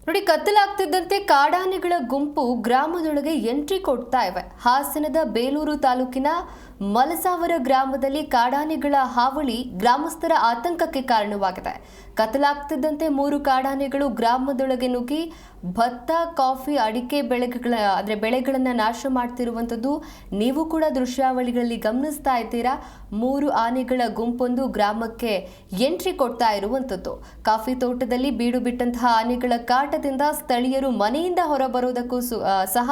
ನೋಡಿ, ಕತ್ತಲಾಗ್ತಿದ್ದಂತೆ ಕಾಡಾನೆಗಳ ಗುಂಪು ಗ್ರಾಮದೊಳಗೆ ಎಂಟ್ರಿ ಕೊಡ್ತಾ ಇವೆ. ಹಾಸನದ ಬೇಲೂರು ತಾಲೂಕಿನ ಮಲಸಾವರ ಗ್ರಾಮದಲ್ಲಿ ಕಾಡಾನೆಗಳ ಹಾವಳಿ ಗ್ರಾಮಸ್ಥರ ಆತಂಕಕ್ಕೆ ಕಾರಣವಾಗಿದೆ. ಕತ್ತಲಾಗ್ತಿದ್ದಂತೆ 3 ಕಾಡಾನೆಗಳು ಗ್ರಾಮದೊಳಗೆ ನುಗ್ಗಿ ಭತ್ತ, ಕಾಫಿ, ಅಡಿಕೆ ಬೆಳೆಗಳನ್ನು ನಾಶ ಮಾಡ್ತಿರುವಂಥದ್ದು ನೀವು ಕೂಡ ದೃಶ್ಯಾವಳಿಗಳಲ್ಲಿ ಗಮನಿಸ್ತಾ ಇದ್ದೀರಾ. 3 ಆನೆಗಳ ಗುಂಪೊಂದು ಗ್ರಾಮಕ್ಕೆ ಎಂಟ್ರಿ ಕೊಡ್ತಾ ಇರುವಂಥದ್ದು. ಕಾಫಿ ತೋಟದಲ್ಲಿ ಬೀಡು ಬಿಟ್ಟಂತಹ ಆನೆಗಳ ಕಾಟದಿಂದ ಸ್ಥಳೀಯರು ಮನೆಯಿಂದ ಹೊರಬರೋದಕ್ಕೂ ಸಹ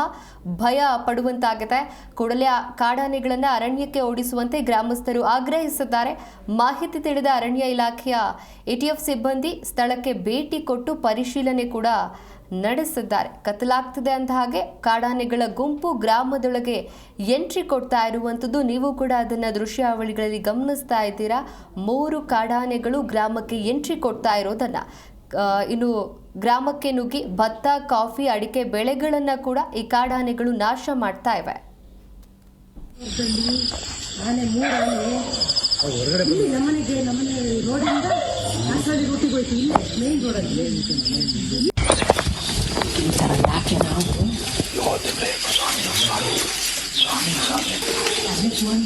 ಭಯ ಪಡುವಂತಾಗಿದೆ. ಕೂಡಲೇ ಕಾಡಾನೆಗಳನ್ನು ಅರಣ್ಯಕ್ಕೆ ಓಡಿಸುವಂತೆ ಗ್ರಾಮಸ್ಥರು ಆಗ್ರಹಿಸಿದ್ದಾರೆ. ಮಾಹಿತಿ ತಿಳಿದ ಅರಣ್ಯ ಇಲಾಖೆಯ ಎಟಿಎಫ್ ಸಿಬ್ಬಂದಿ ಸ್ಥಳಕ್ಕೆ ಭೇಟಿ ಕೊಟ್ಟು ಪರಿಶೀಲನೆ ಕೂಡ ನಡೆಸಿದ್ದಾರೆ. ಕತ್ತಲಾಗ್ತಿದೆ ಅಂತ ಹಾಗೆ ಕಾಡಾನೆಗಳ ಗುಂಪು ಗ್ರಾಮದೊಳಗೆ ಎಂಟ್ರಿ ಕೊಡ್ತಾ ಇರುವಂಥದ್ದು ನೀವು ಕೂಡ ಅದನ್ನ ದೃಶ್ಯಾವಳಿಗಳಲ್ಲಿ ಗಮನಿಸ್ತಾ ಇದ್ದೀರಾ. 3 ಕಾಡಾನೆಗಳು ಗ್ರಾಮಕ್ಕೆ ಎಂಟ್ರಿ ಕೊಡ್ತಾ ಇರೋದನ್ನ, ಇನ್ನು ಗ್ರಾಮಕ್ಕೆ ನುಗ್ಗಿ ಭತ್ತ, ಕಾಫಿ, ಅಡಿಕೆ ಬೆಳೆಗಳನ್ನ ಕೂಡ ಈ ಕಾಡಾನೆಗಳು ನಾಶ ಮಾಡ್ತಾ ಇವೆ. ನಮ್ಮನೆ ರೋಡಿಂದ ಆಸಾಡಿ ರೂಟಿಗೆ ಹೋಯ್ತು. ಇಲ್ಲಿ ಮೇನ್ ರೋಡಲ್ಲಿ ಈ ಥರ ಯಾಕೆ ನಾವು ಸ್ವಾಮಿ